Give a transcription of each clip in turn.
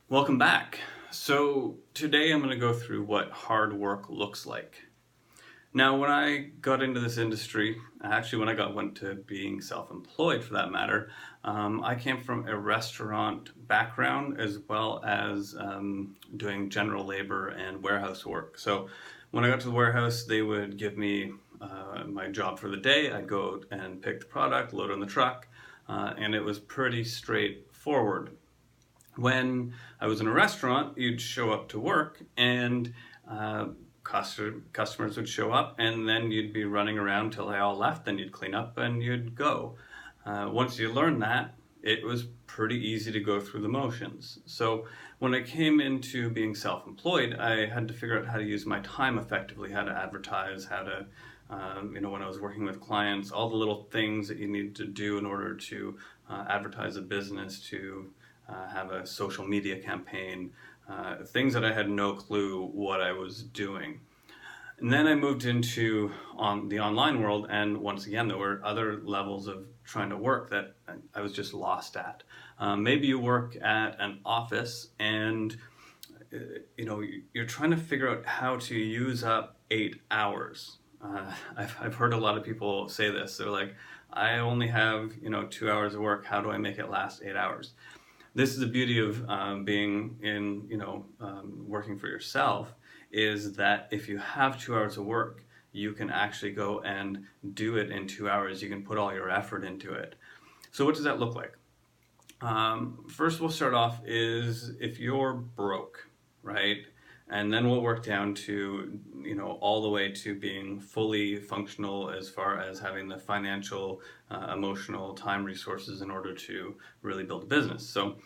Welcome back. So today I'm going to go through what hard work looks like. Now, when I got into this industry, actually when I went to being self-employed for that matter, I came from a restaurant background as well as doing general labor and warehouse work. So when I got to the warehouse, they would give me my job for the day. I'd go and pick the product, load on the truck, and it was pretty straightforward. When I was in a restaurant, you'd show up to work and customers would show up, and then you'd be running around till they all left, then you'd clean up and you'd go. Once you learned that, it was pretty easy to go through the motions. So when I came into being self-employed, I had to figure out how to use my time effectively, how to advertise, how to when I was working with clients, all the little things that you need to do in order to advertise a business, to have a social media campaign, things that I had no clue what I was doing. And then I moved into the online world, and once again, there were other levels of trying to work that I was just lost at. Maybe you work at an office and you're trying to figure out how to use up 8 hours. I've heard a lot of people say this. They're like, I only have 2 hours of work. How do I make it last 8 hours? This is the beauty of being in, working for yourself, is that if you have 2 hours of work, you can actually go and do it in 2 hours. You can put all your effort into it. So what does that look like? First, we'll start off is if you're broke, right? And then we'll work down to, all the way to being fully functional as far as having the financial, emotional, time resources in order to really build a business. So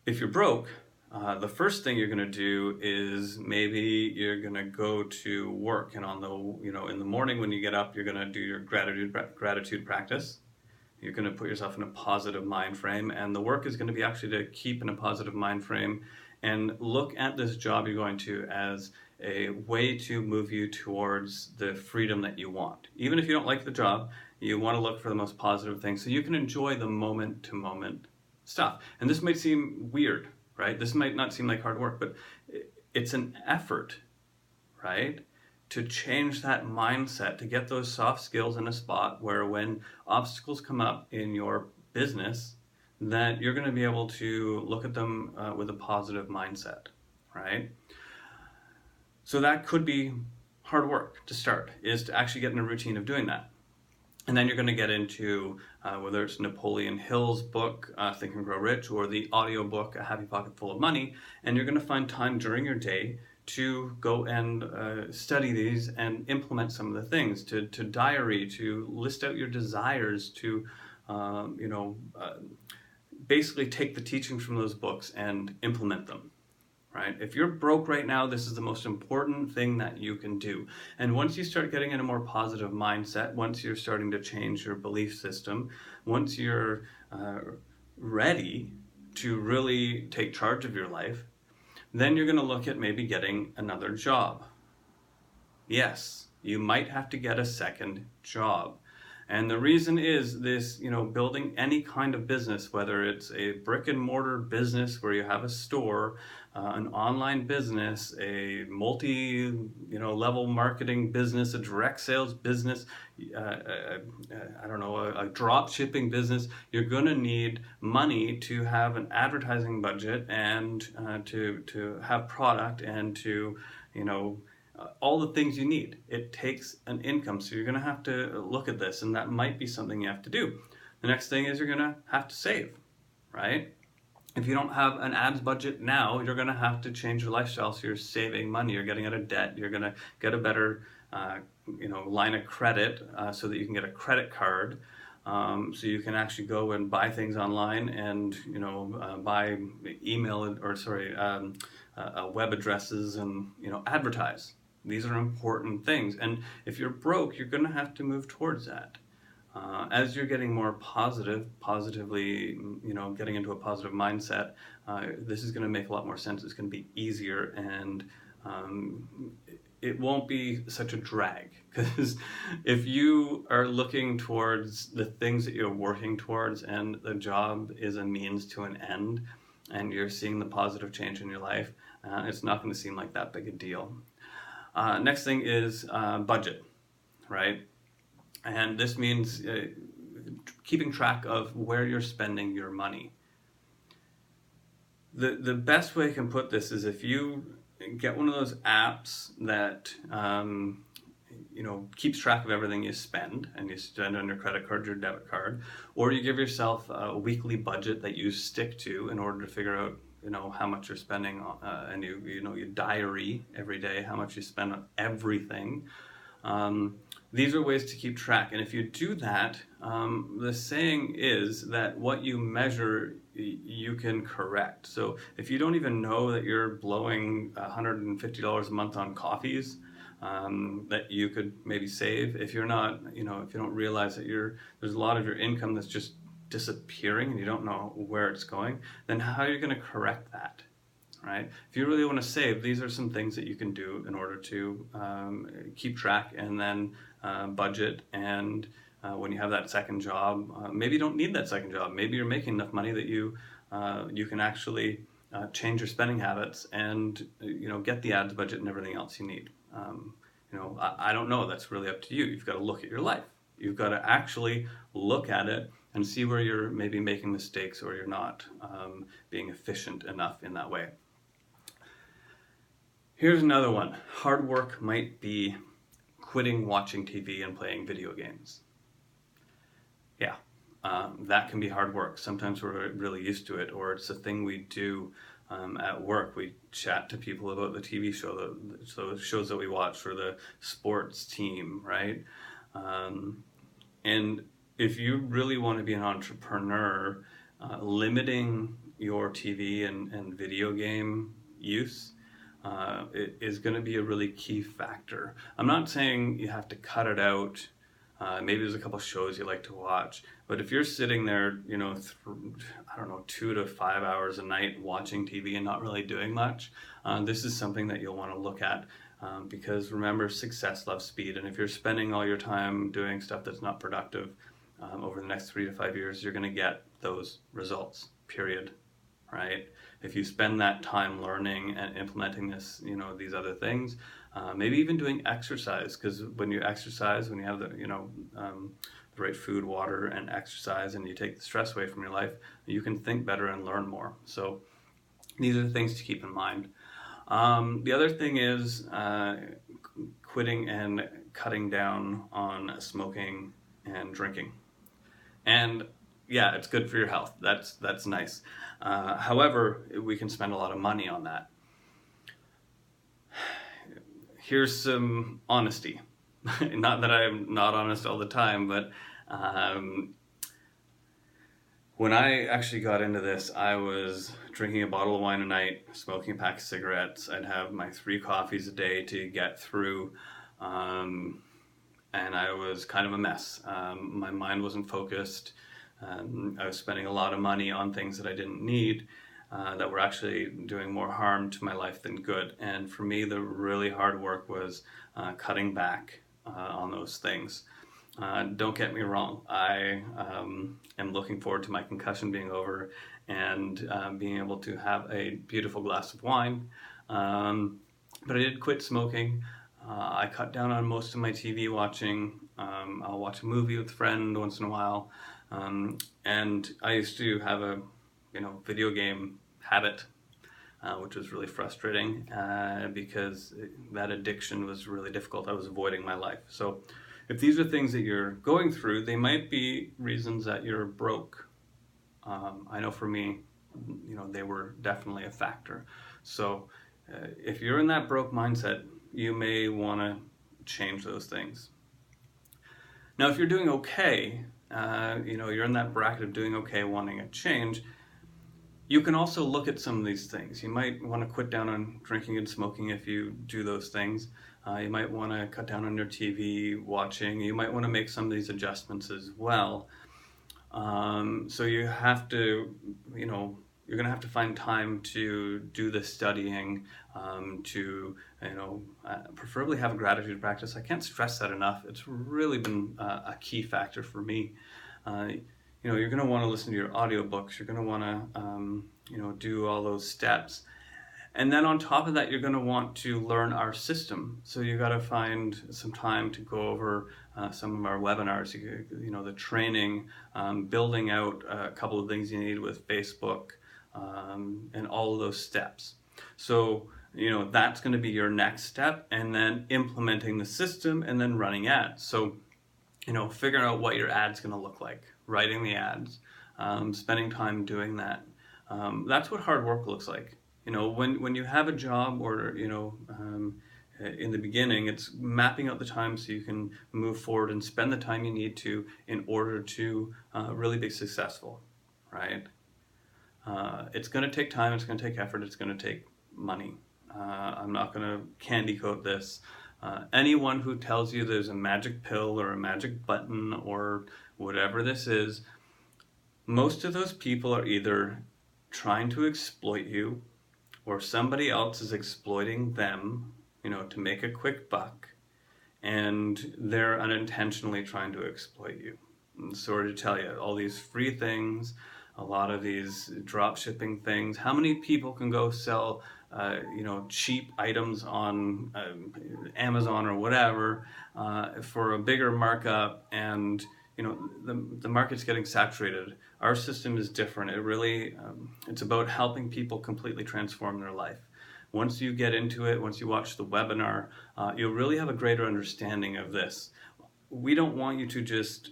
if you're broke, the first thing you're going to do is maybe you're going to go to work, and in the morning when you get up, you're going to do your gratitude practice. You're going to put yourself in a positive mind frame, and the work is going to be actually to keep in a positive mind frame and look at this job you're going to as a way to move you towards the freedom that you want. Even if you don't like the job, you want to look for the most positive things so you can enjoy the moment-to-moment stuff. And this might seem weird, right? This might not seem like hard work, but it's an effort, right? To change that mindset, to get those soft skills in a spot where when obstacles come up in your business, that you're going to be able to look at them with a positive mindset, right? So that could be hard work to start, is to actually get in a routine of doing that. And then you're going to get into whether it's Napoleon Hill's book, Think and Grow Rich, or the audio book, A Happy Pocket Full of Money, and you're going to find time during your day to go and study these and implement some of the things, to diary, to list out your desires, to basically take the teachings from those books and implement them, right? If you're broke right now, this is the most important thing that you can do. And once you start getting in a more positive mindset, once you're starting to change your belief system, once you're ready to really take charge of your life, then you're going to look at maybe getting another job. Yes, you might have to get a second job. And the reason is this, building any kind of business, whether it's a brick and mortar business where you have a store, an online business, a level marketing business, a direct sales business, a drop shipping business, you're going to need money to have an advertising budget and to have product and to, all the things you need. It takes an income, so you're going to have to look at this, and that might be something you have to do. The next thing is you're going to have to save, right? If you don't have an ads budget now, you're going to have to change your lifestyle, so you're saving money, you're getting out of debt, you're going to get a better line of credit so that you can get a credit card, so you can actually go and buy things online and buy web addresses and advertise. These are important things, and if you're broke, you're going to have to move towards that. As you're getting more positively, getting into a positive mindset, this is going to make a lot more sense. It's going to be easier, and it won't be such a drag, because if you are looking towards the things that you're working towards and the job is a means to an end, and you're seeing the positive change in your life, it's not going to seem like that big a deal. Next thing is budget, right? And this means keeping track of where you're spending your money. The best way I can put this is if you get one of those apps that keeps track of everything you spend, and you spend on your credit card, your debit card, or you give yourself a weekly budget that you stick to in order to figure out how much you're spending on, and you diary every day how much you spend on everything. These are ways to keep track, and if you do that, the saying is that what you measure you can correct. So if you don't even know that you're blowing $150 a month on coffees that you could maybe save, if you're not, if you don't realize that there's a lot of your income that's just disappearing and you don't know where it's going, then how are you going to correct that? Right? If you really want to save, these are some things that you can do in order to keep track and then budget. And when you have that second job, maybe you don't need that second job. Maybe you're making enough money that you can actually change your spending habits and get the ads budget and everything else you need. I don't know. That's really up to you. You've got to look at your life. You've got to actually look at it and see where you're maybe making mistakes or you're not being efficient enough in that way. Here's another one. Hard work might be quitting watching TV and playing video games. Yeah, that can be hard work. Sometimes we're really used to it, or it's a thing we do at work. We chat to people about the TV show, the shows that we watch, or the sports team, right? And if you really want to be an entrepreneur, limiting your TV and video game use it is going to be a really key factor. I'm not saying you have to cut it out. Maybe there's a couple shows you like to watch, but if you're sitting there, 2 to 5 hours a night watching TV and not really doing much, this is something that you'll want to look at because remember, success loves speed, and if you're spending all your time doing stuff that's not productive, over the next 3 to 5 years, you're going to get those results, period, right? If you spend that time learning and implementing this, these other things, maybe even doing exercise, because when you exercise, when you have the right food, water, and exercise, and you take the stress away from your life, you can think better and learn more. So these are the things to keep in mind. The other thing is quitting and cutting down on smoking and drinking. And yeah, it's good for your health. That's nice. However, we can spend a lot of money on that. Here's some honesty. Not that I'm not honest all the time, but when I actually got into this, I was drinking a bottle of wine a night, smoking a pack of cigarettes. I'd have my 3 coffees a day to get through, and I was kind of a mess. My mind wasn't focused. I was spending a lot of money on things that I didn't need, that were actually doing more harm to my life than good. And for me, the really hard work was cutting back on those things. Don't get me wrong, I am looking forward to my concussion being over and being able to have a beautiful glass of wine. But I did quit smoking. I cut down on most of my TV watching. I'll watch a movie with a friend once in a while. And I used to have a video game habit, which was really frustrating because that addiction was really difficult. I was avoiding my life. So if these are things that you're going through, they might be reasons that you're broke. I know for me, they were definitely a factor. So if you're in that broke mindset, you may want to change those things. Now, if you're doing okay, you're in that bracket of doing okay, wanting a change, you can also look at some of these things. You might want to quit down on drinking and smoking if you do those things. You might want to cut down on your TV watching. You might want to make some of these adjustments as well. So you have to, you're going to have to find time to do the studying, to, preferably have a gratitude practice. I can't stress that enough. It's really been a key factor for me. You're going to want to listen to your audiobooks. You're going to want to do all those steps. And then on top of that, you're going to want to learn our system. So you got to find some time to go over some of our webinars, the training, building out a couple of things you need with Facebook, and all of those steps. So, that's going to be your next step, and then implementing the system and then running ads. So, figuring out what your ad's going to look like, writing the ads, spending time doing that. That's what hard work looks like. When you have a job or, in the beginning, it's mapping out the time so you can move forward and spend the time you need to in order to really be successful, right? It's going to take time, it's going to take effort, it's going to take money. I'm not going to candy coat this. Anyone who tells you there's a magic pill or a magic button or whatever this is, most of those people are either trying to exploit you, or somebody else is exploiting them, to make a quick buck, and they're unintentionally trying to exploit you. And sorry to tell you, all these free things, a lot of these drop shipping things, how many people can go sell, cheap items on Amazon or whatever for a bigger markup, and the market's getting saturated. Our system is different. It really, it's about helping people completely transform their life. Once you get into it, once you watch the webinar, you'll really have a greater understanding of this. We don't want you to just,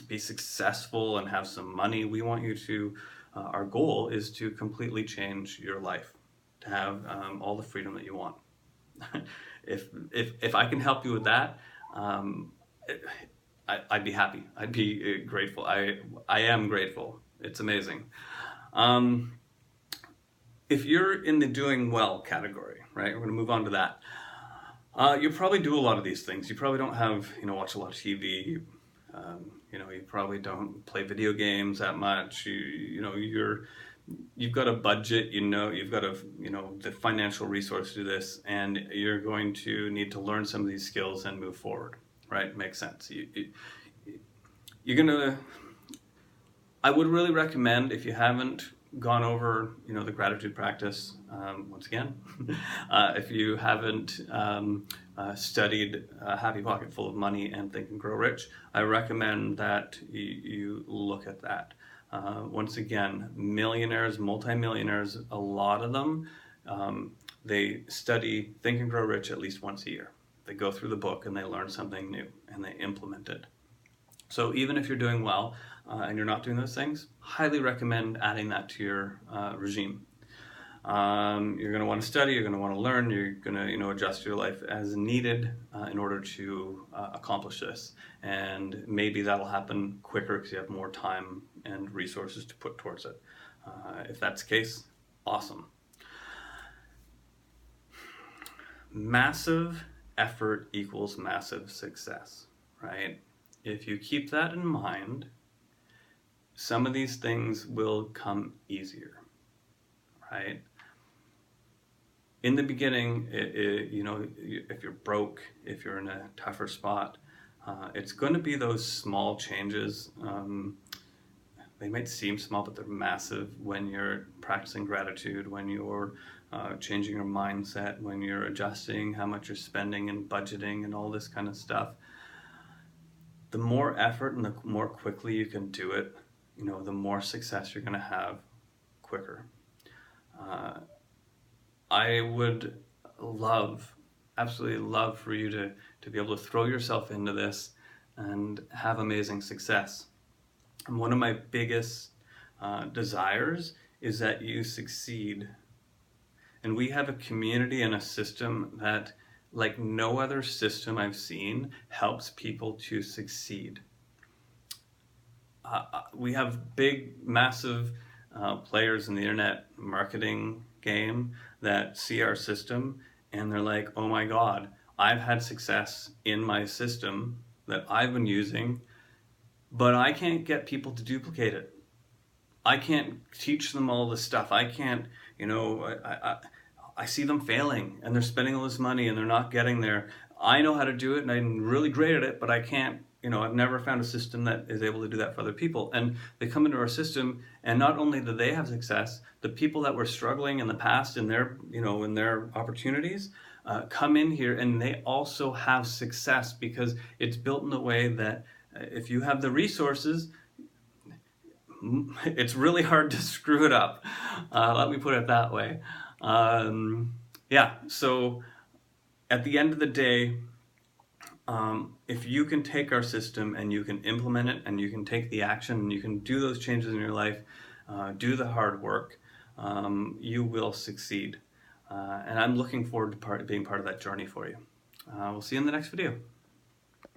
be successful and have some money. We want you to, our goal is to completely change your life, to have all the freedom that you want. If I can help you with that, I'd be happy. I'd be grateful. I am grateful. It's amazing. If you're in the doing well category, right, we're going to move on to that. You probably do a lot of these things. You probably don't have, watch a lot of TV. You probably don't play video games that much. You've got a budget, you've got the financial resource to do this, and you're going to need to learn some of these skills and move forward. Right, makes sense. I would really recommend, if you haven't gone over, the gratitude practice, once again, if you haven't studied Happy Pocket Full of Money and Think and Grow Rich, I recommend that you look at that. Once again, millionaires, multimillionaires, a lot of them, they study Think and Grow Rich at least once a year. They go through the book and they learn something new and they implement it. So even if you're doing well and you're not doing those things, highly recommend adding that to your regime. You're going to want to study, you're going to want to learn, you're going to adjust your life as needed in order to accomplish this. And maybe that'll happen quicker because you have more time and resources to put towards it. If that's the case, awesome. Massive effort equals massive success, right? If you keep that in mind, some of these things will come easier, right? In the beginning, if you're broke, if you're in a tougher spot, it's going to be those small changes. They might seem small, but they're massive when you're practicing gratitude, when you're changing your mindset, when you're adjusting how much you're spending and budgeting and all this kind of stuff. The more effort and the more quickly you can do it, the more success you're going to have quicker. I would absolutely love for you to be able to throw yourself into this and have amazing success. And one of my biggest desires is that you succeed. And we have a community and a system that, like no other system I've seen, helps people to succeed. We have big, massive players in the internet marketing game that see our system and they're like, oh my God, I've had success in my system that I've been using, but I can't get people to duplicate it. I can't teach them all this stuff. I can't, I see them failing and they're spending all this money and they're not getting there. I know how to do it and I'm really great at it, but I can't I've never found a system that is able to do that for other people. And they come into our system, and not only do they have success, the people that were struggling in the past in their opportunities come in here, and they also have success because it's built in a way that if you have the resources, it's really hard to screw it up. Let me put it that way. So at the end of the day, if you can take our system and you can implement it and you can take the action and you can do those changes in your life, do the hard work, you will succeed. And I'm looking forward to being part of that journey for you. We'll see you in the next video.